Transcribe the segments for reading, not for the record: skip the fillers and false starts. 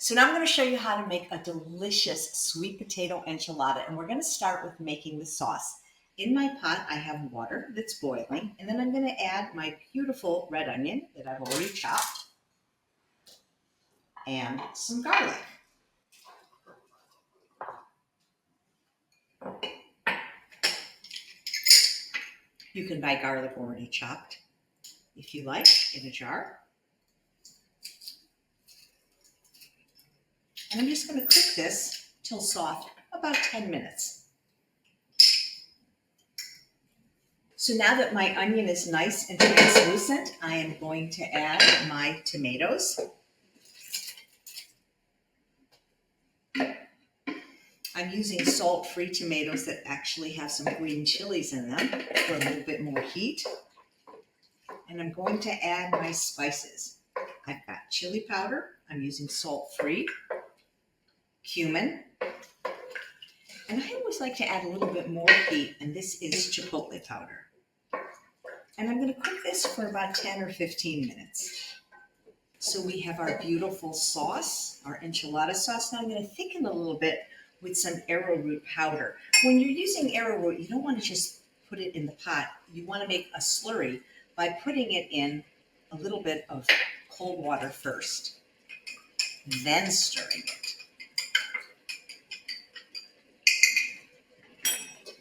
So now I'm going to show you how to make a delicious sweet potato enchilada, and we're going to start with making the sauce. In my pot, I have water that's boiling, and then I'm going to add my beautiful red onion that I've already chopped and some garlic. You can buy garlic already chopped if you like in a jar. And I'm just going to cook this till soft, about 10 minutes. So now that my onion is nice and translucent, I am going to add my tomatoes. I'm using salt-free tomatoes that actually have some green chilies in them for a little bit more heat. And I'm going to add my spices. I've got chili powder. I'm using salt-free, cumin. And I always like to add a little bit more heat, and this is chipotle powder. And I'm going to cook this for about 10 or 15 minutes. So we have our beautiful sauce, our enchilada sauce. Now I'm going to thicken a little bit with some arrowroot powder. When you're using arrowroot, you don't want to just put it in the pot. You want to make a slurry by putting it in a little bit of cold water first, then stirring it.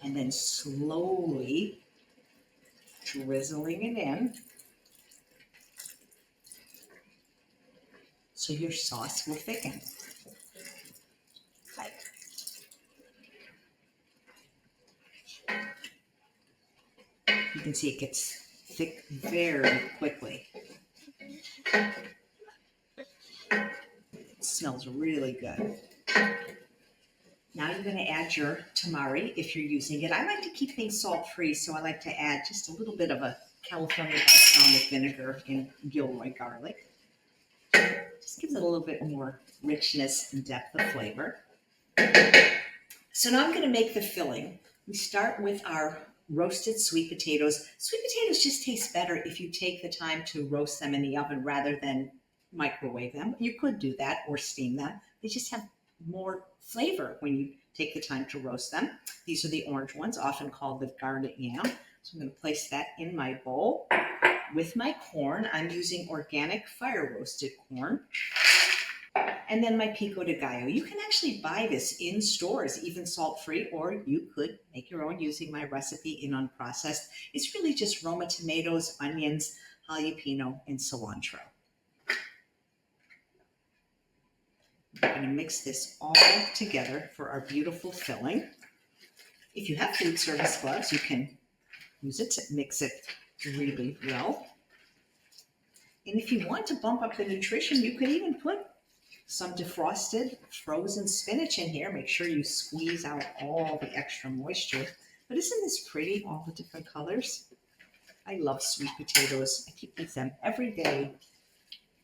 And then slowly drizzling it in so your sauce will thicken. You can see it gets thick very quickly. It smells really good. Now you're going to add your tamari if you're using it. I like to keep things salt-free, so I like to add just a little bit of a California balsamic vinegar and Gilroy garlic. Just gives it a little bit more richness and depth of flavor. So now I'm going to make the filling. We start with our roasted sweet potatoes. Sweet potatoes just taste better if you take the time to roast them in the oven rather than microwave them. You could do that or steam them. They just have more flavor when you take the time to roast them. These are the orange ones, often called the garnet yam. So I'm going to place that in my bowl with my corn. I'm using organic fire roasted corn. And then my Pico de Gallo. You can actually buy this in stores, even salt-free, or you could make your own using my recipe in unprocessed. It's really just Roma tomatoes, onions, jalapeno, and cilantro. We're going to mix this all together for our beautiful filling. If you have food service gloves, you can use it to mix it really well. And if you want to bump up the nutrition, you could even put some defrosted frozen spinach in here. Make sure you squeeze out all the extra moisture. But isn't this pretty, all the different colors? I love sweet potatoes. I keep with them every day,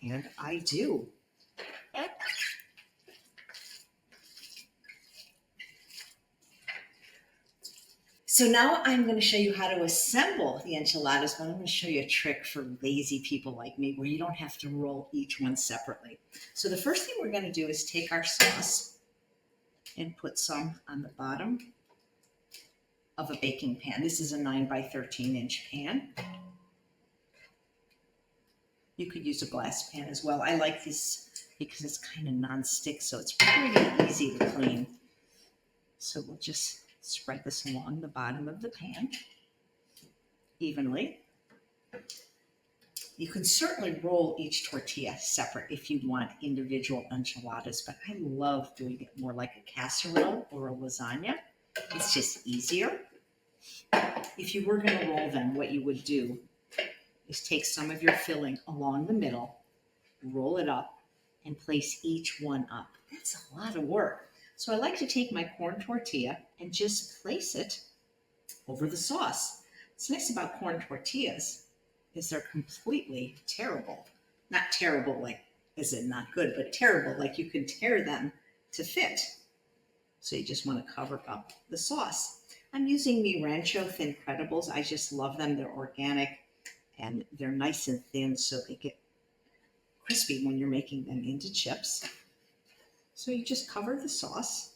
and I do. So now I'm going to show you how to assemble the enchiladas, but I'm going to show you a trick for lazy people like me where you don't have to roll each one separately. So the first thing we're going to do is take our sauce and put some on the bottom of a baking pan. This is a 9 by 13 inch pan. You could use a glass pan as well. I like this because it's kind of non-stick, so it's pretty easy to clean. So we'll just spread this along the bottom of the pan evenly. You can certainly roll each tortilla separate if you want individual enchiladas, but I love doing it more like a casserole or a lasagna. It's just easier. If you were going to roll them, what you would do is take some of your filling along the middle, roll it up, and place each one up. That's a lot of work. So I like to take my corn tortilla and just place it over the sauce. What's nice about corn tortillas is they're completely tearable. Not terrible like as in not good, but terrible like you can tear them to fit. So you just want to cover up the sauce. I'm using Mi Rancho Thin Credibles. I just love them. They're organic and they're nice and thin so they get crispy when you're making them into chips. So you just cover the sauce.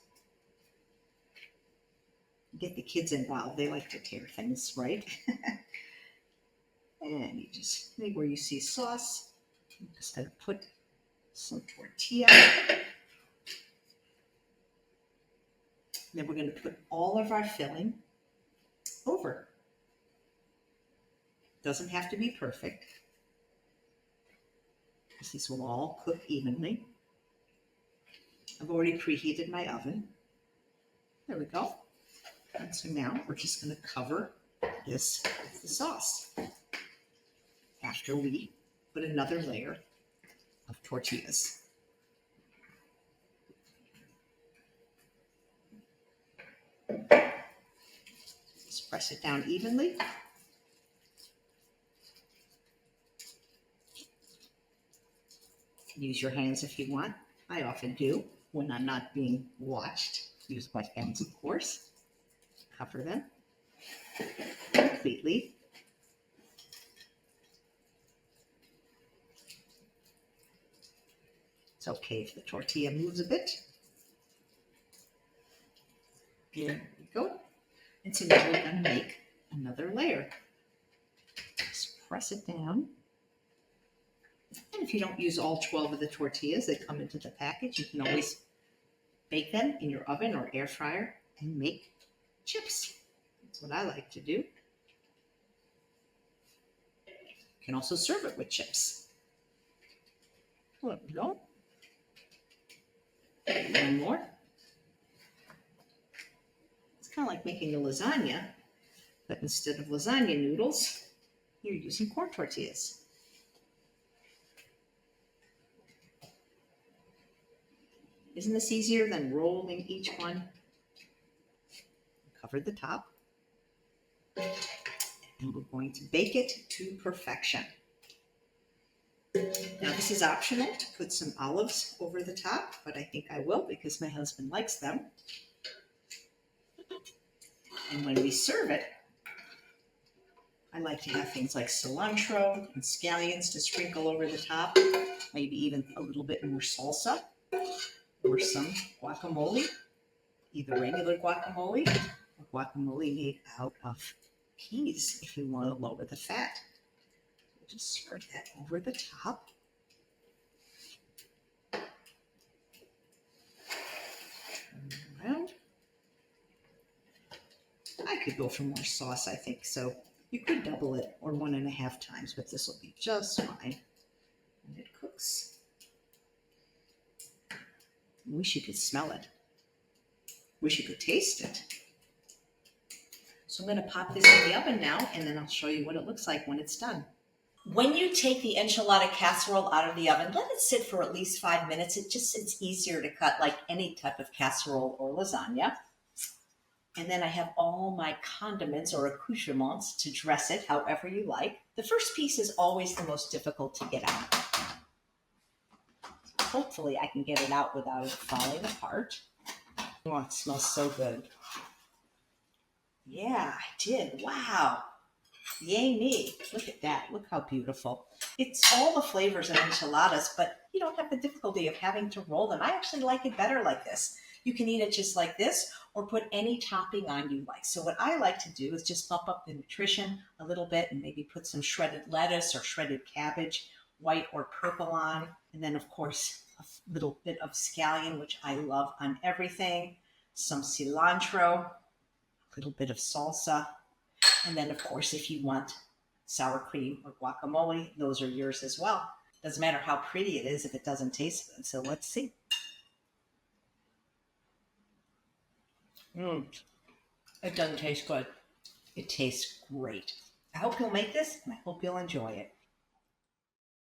Get the kids involved. They like to tear things, right? And you just, where you see sauce, I'm just going to put some tortilla. Then we're going to put all of our filling over. Doesn't have to be perfect. These will all cook evenly. I've already preheated my oven. There we go. And so now we're just going to cover this with the sauce after we put another layer of tortillas. Just press it down evenly. Use your hands if you want. I often do when I'm not being watched. Use my hands, of course. Cover them completely. It's okay if the tortilla moves a bit. There we go. And so now we're going to make another layer. Just press it down. And if you don't use all 12 of the tortillas that come into the package, you can always bake them in your oven or air fryer and make chips. That's what I like to do. You can also serve it with chips. There we go. One more. It's kind of like making a lasagna, but instead of lasagna noodles, you're using corn tortillas. Isn't this easier than rolling each one? Cover the top. And we're going to bake it to perfection. Now this is optional to put some olives over the top, but I think I will because my husband likes them. And when we serve it, I like to have things like cilantro and scallions to sprinkle over the top, maybe even a little bit more salsa or some guacamole, either regular guacamole or guacamole made out of peas if you want to lower the fat. Just spread that over the top. Turn around. I could go for more sauce, I think, so you could double it or 1.5 times, but this will be just fine when it cooks. I wish you could smell it. Wish you could taste it. So I'm going to pop this in the oven now, and then I'll show you what it looks like when it's done. When you take the enchilada casserole out of the oven, let it sit for at least 5 minutes. It's easier to cut like any type of casserole or lasagna. And then I have all my condiments or accoutrements to dress it however you like. The first piece is always the most difficult to get out. Hopefully I can get it out without it falling apart. Oh, it smells so good. Yeah, I did. Wow. Yay me. Look at that. Look how beautiful. It's all the flavors of enchiladas, but you don't have the difficulty of having to roll them. I actually like it better like this. You can eat it just like this or put any topping on you like. So what I like to do is just bump up the nutrition a little bit and maybe put some shredded lettuce or shredded cabbage, white or purple on. And then of course, a little bit of scallion, which I love on everything. Some cilantro, a little bit of salsa. And then, of course, if you want sour cream or guacamole, those are yours as well. Doesn't matter how pretty it is if it doesn't taste good. So let's see. It doesn't taste good. It tastes great. I hope you'll make this, and I hope you'll enjoy it.